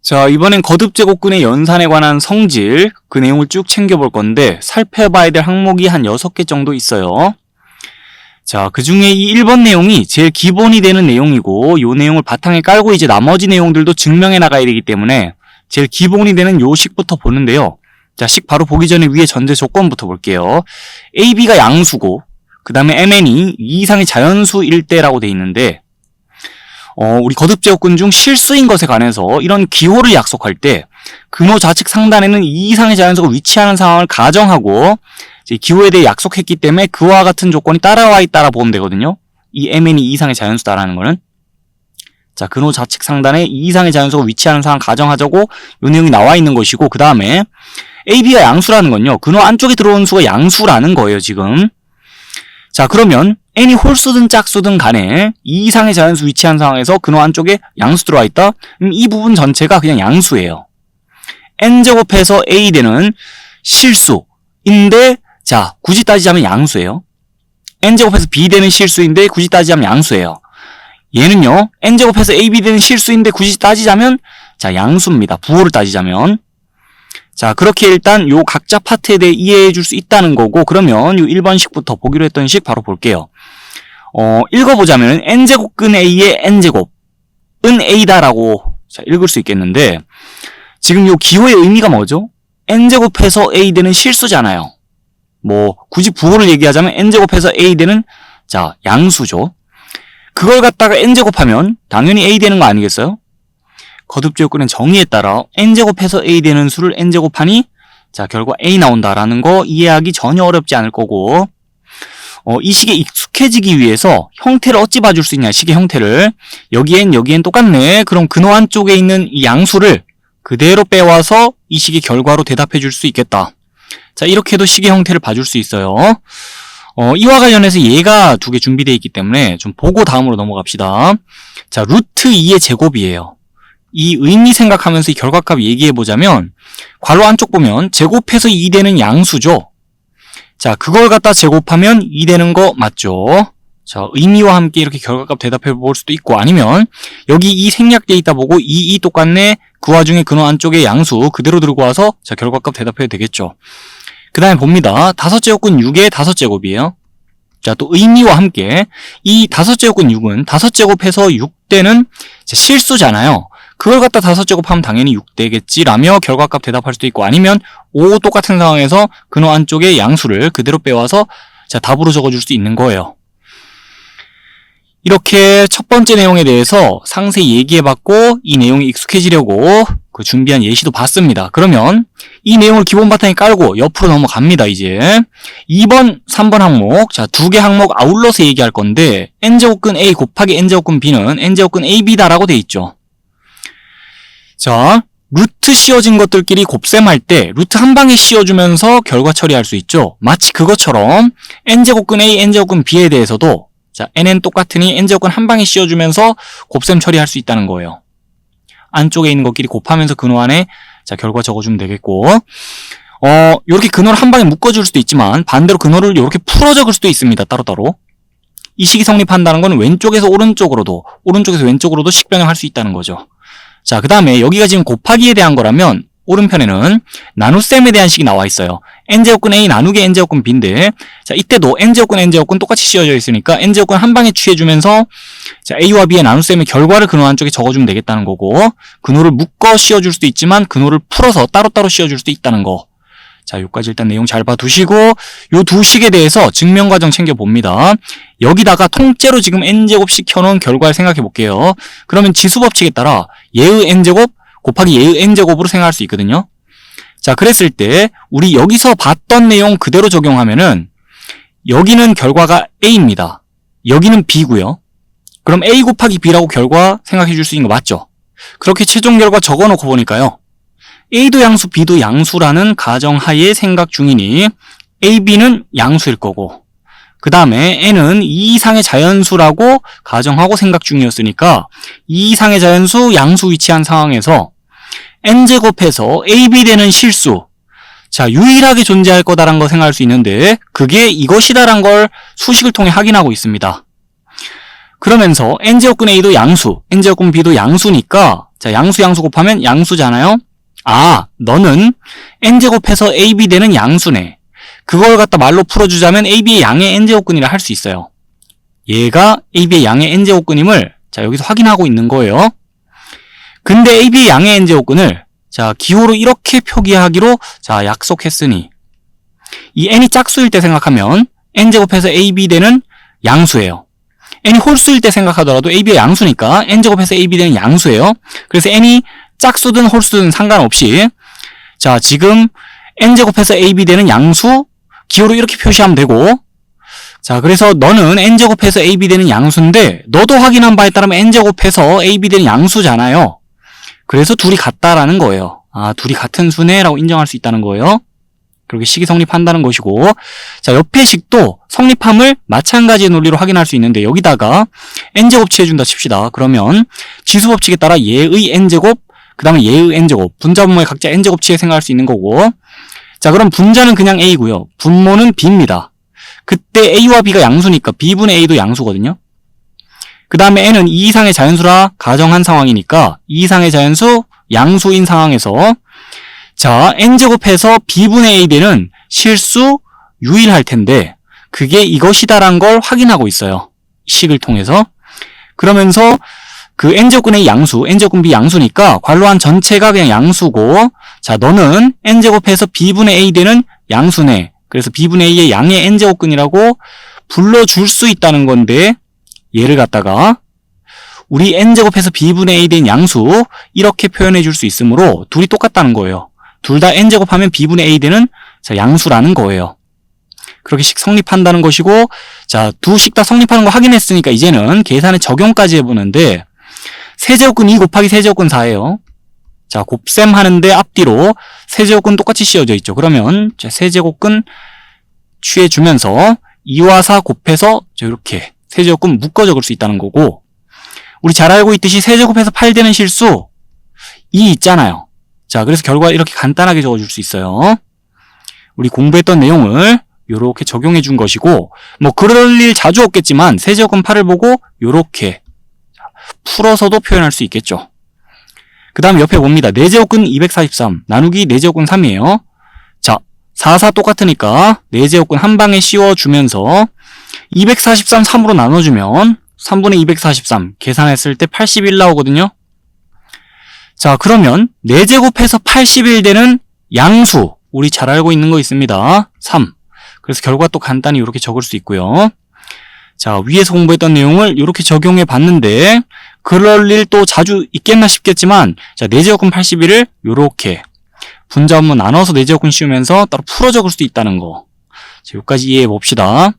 자, 이번엔 거듭제곱근의 연산에 관한 성질, 그 내용을 쭉 챙겨볼 건데 살펴봐야 될 항목이 한 6개 정도 있어요. 자, 그 중에 이 1번 내용이 제일 기본이 되는 내용이고 이 내용을 바탕에 깔고 이제 나머지 내용들도 증명해 나가야 되기 때문에 제일 기본이 되는 요 식부터 보는데요. 자, 식 바로 보기 전에 위에 전제 조건부터 볼게요. AB가 양수고 그 다음에 MN이 2 이상의 자연수일 때라고 돼 있는데 우리 거듭제곱근 중 실수인 것에 관해서 이런 기호를 약속할 때 근호 좌측 상단에는 2 이상의 자연수가 위치하는 상황을 가정하고 이제 기호에 대해 약속했기 때문에 그와 같은 조건이 따라와 있다라 보면 되거든요. 이 MN이 2 이상의 자연수다라는 거는. 자, 근호 좌측 상단에 2 이상의 자연수가 위치하는 상황 가정하자고 이 내용이 나와 있는 것이고 그 다음에 AB가 양수라는 건요. 근호 안쪽에 들어온 수가 양수라는 거예요, 지금. 자, 그러면 n이 홀수든 짝수든 간에 2 이상의 자연수 위치한 상황에서 근호 안쪽에 양수 들어와 있다? 이 부분 전체가 그냥 양수예요. n제곱해서 a 되는 실수인데 자, 굳이 따지자면 양수예요. n제곱해서 b 되는 실수인데 굳이 따지자면 양수예요. 얘는요, n제곱해서 ab 되는 실수인데 굳이 따지자면 자, 양수입니다. 부호를 따지자면. 자, 그렇게 일단 요 각자 파트에 대해 이해해 줄 수 있다는 거고, 그러면 요 1번식부터 보기로 했던 식 바로 볼게요. 읽어보자면 n제곱근 a의 n제곱은 a다라고 자, 읽을 수 있겠는데, 지금 요 기호의 의미가 뭐죠? n제곱해서 a 되는 실수잖아요. 뭐 굳이 부호를 얘기하자면 n제곱해서 a 되는 자, 양수죠. 그걸 갖다가 n제곱하면 당연히 a 되는 거 아니겠어요? 거듭제곱근의 정의에 따라 n제곱해서 a 되는 수를 n제곱하니 자, 결과 a 나온다라는 거 이해하기 전혀 어렵지 않을 거고, 이 식에 익숙해지기 위해서 형태를 어찌 봐줄 수 있냐, 식의 형태를. 여기엔 똑같네. 그럼 근호 안쪽에 있는 이 양수를 그대로 빼와서 이 식의 결과로 대답해 줄 수 있겠다. 자, 이렇게도 식의 형태를 봐줄 수 있어요. 이와 관련해서 예가 2개 준비되어 있기 때문에 좀 보고 다음으로 넘어갑시다. 자, 루트 2의 제곱이에요. 이 의미 생각하면서 이 결과값 얘기해보자면 괄호 안쪽 보면 제곱해서 2 되는 양수죠. 자, 그걸 갖다 제곱하면 2 되는 거 맞죠? 자, 의미와 함께 이렇게 결과값 대답해 볼 수도 있고, 아니면 여기 2 생략되어 있다 보고 2 똑같네, 그 와중에 근호 안쪽에 양수 그대로 들고 와서 자, 결과값 대답해도 되겠죠. 그 다음에 봅니다. 5제곱근 6의 5제곱이에요. 자, 또 의미와 함께 이 5제곱근 6은 5제곱해서 6대는 실수잖아요. 그걸 갖다 5제곱하면 당연히 6되겠지 라며 결과값 대답할 수도 있고, 아니면 5 똑같은 상황에서 근호 안쪽에 양수를 그대로 빼와서 자, 답으로 적어줄 수 있는 거예요. 이렇게 첫 번째 내용에 대해서 상세히 얘기해봤고 이 내용이 익숙해지려고 그 준비한 예시도 봤습니다. 그러면 이 내용을 기본 바탕에 깔고 옆으로 넘어갑니다. 이제 2번, 3번 항목, 자, 2개 항목 아울러서 얘기할 건데 n제곱근 a 곱하기 n제곱근 b는 n제곱근 ab다라고 돼 있죠. 자, 루트 씌워진 것들끼리 곱셈할 때 루트 한 방에 씌워주면서 결과 처리할 수 있죠. 마치 그것처럼 n제곱근 a, n제곱근 b에 대해서도 자, n은 똑같으니 n제곱근 한 방에 씌워주면서 곱셈 처리할 수 있다는 거예요. 안쪽에 있는 것끼리 곱하면서 근호 안에 자, 결과 적어주면 되겠고, 요렇게 근호를 한 방에 묶어줄 수도 있지만 반대로 근호를 요렇게 풀어 적을 수도 있습니다. 따로따로. 이 식이 성립한다는 건 왼쪽에서 오른쪽으로도, 오른쪽에서 왼쪽으로도 식 변형할 수 있다는 거죠. 자, 그 다음에 여기가 지금 곱하기에 대한 거라면 오른편에는 나눗셈에 대한 식이 나와 있어요. n제곱근 a 나누기 n제곱근 b인데, 자, 이때도 n제곱근 n제곱근 똑같이 씌워져 있으니까 n제곱근 한 방에 취해주면서 자, a와 b의 나눗셈의 결과를 근호 안쪽에 적어주면 되겠다는 거고, 근호를 묶어 씌워줄 수도 있지만 근호를 풀어서 따로따로 씌워줄 수도 있다는 거. 자, 여기까지 일단 내용 잘 봐두시고 요 두 식에 대해서 증명 과정 챙겨봅니다. 여기다가 통째로 지금 n제곱씩 켜놓은 결과를 생각해 볼게요. 그러면 지수법칙에 따라 얘의 n제곱 곱하기 얘의 n제곱으로 생각할 수 있거든요. 자, 그랬을 때 우리 여기서 봤던 내용 그대로 적용하면은 여기는 결과가 a입니다. 여기는 b고요. 그럼 a 곱하기 b라고 결과 생각해 줄 수 있는 거 맞죠? 그렇게 최종 결과 적어놓고 보니까요, a도 양수, b도 양수라는 가정하에 생각 중이니 a, b는 양수일 거고, 그 다음에 n은 2 이상의 자연수라고 가정하고 생각 중이었으니까 2 이상의 자연수, 양수 위치한 상황에서 n제곱해서 ab 되는 실수, 자, 유일하게 존재할 거다라는 거 생각할 수 있는데 그게 이것이다라는 걸 수식을 통해 확인하고 있습니다. 그러면서 n제곱근 a도 양수, n제곱근 b도 양수니까 자, 양수 곱하면 양수잖아요. 아, 너는 n제곱해서 ab 되는 양수네. 그걸 갖다 말로 풀어주자면 ab의 양의 n제곱근이라 할 수 있어요. 얘가 ab의 양의 n제곱근임을 자, 여기서 확인하고 있는 거예요. 근데 ab의 양의 n제곱근을 자, 기호로 이렇게 표기하기로 자, 약속했으니 이 n이 짝수일 때 생각하면 n제곱해서 ab 되는 양수예요. n이 홀수일 때 생각하더라도 ab의 양수니까 n제곱해서 ab 되는 양수예요. 그래서 n이 짝수든 홀수든 상관없이 자, 지금 n제곱해서 ab 되는 양수 기호로 이렇게 표시하면 되고 자, 그래서 너는 n제곱해서 ab 되는 양수인데 너도 확인한 바에 따르면 n제곱해서 ab 되는 양수잖아요. 그래서 둘이 같다라는 거예요. 아, 둘이 같은 수네 라고 인정할 수 있다는 거예요. 그렇게 식이 성립한다는 것이고 자, 옆에 식도 성립함을 마찬가지의 논리로 확인할 수 있는데 여기다가 n제곱 취해준다 칩시다. 그러면 지수법칙에 따라 얘의 n제곱 그 다음에 얘의 n제곱 분자분모의 각자 n제곱 취해 생각할 수 있는 거고 자, 그럼 분자는 그냥 a고요. 분모는 b입니다. 그때 a와 b가 양수니까 b분의 a도 양수거든요. 그 다음에 n은 2 이상의 자연수라 가정한 상황이니까 2 이상의 자연수 양수인 상황에서 자, n제곱해서 b분의 a 되는 실수 유일할 텐데 그게 이것이다라는 걸 확인하고 있어요. 식을 통해서. 그러면서 그 n제곱근 a 양수, n제곱근 b 양수니까 괄호한 전체가 그냥 양수고 자, 너는 n제곱해서 b분의 a 되는 양수네. 그래서 b분의 a의 양의 n제곱근이라고 불러줄 수 있다는 건데 얘를 갖다가 우리 n제곱해서 b분의 a 된 양수 이렇게 표현해 줄 수 있으므로 둘이 똑같다는 거예요. 둘 다 n제곱하면 b분의 a 되는 자, 양수라는 거예요. 그렇게 식 성립한다는 것이고 자, 두 식 다 성립하는 거 확인했으니까 이제는 계산의 적용까지 해보는데 세제곱근 2 곱하기 세제곱근 4예요. 자, 곱셈 하는데 앞뒤로 세제곱근 똑같이 씌워져 있죠. 그러면 자, 세제곱근 취해주면서 2와 4 곱해서 이렇게 세제곱근 묶어 적을 수 있다는 거고 우리 잘 알고 있듯이 세제곱해서 8 되는 실수 2 있잖아요. 자, 그래서 결과 이렇게 간단하게 적어줄 수 있어요. 우리 공부했던 내용을 요렇게 적용해 준 것이고 뭐 그럴 일 자주 없겠지만 세제곱근 8을 보고 요렇게 풀어서도 표현할 수 있겠죠. 그 다음 옆에 봅니다. 4제곱근 243 나누기 4제곱근 3이에요. 자, 4, 4 똑같으니까 4제곱근 한 방에 씌워주면서 243 3으로 나눠주면 3분의 243 계산했을 때 81 나오거든요. 자, 그러면 4제곱해서 81 되는 양수 우리 잘 알고 있는 거 있습니다. 3. 그래서 결과 또 간단히 이렇게 적을 수 있고요. 자, 위에서 공부했던 내용을 이렇게 적용해 봤는데 그럴 일 또 자주 있겠나 싶겠지만 자, 4제곱근 81을 이렇게 분자 한번 나눠서 4제곱근 씌우면서 따로 풀어 적을 수도 있다는 거. 자, 여기까지 이해해 봅시다.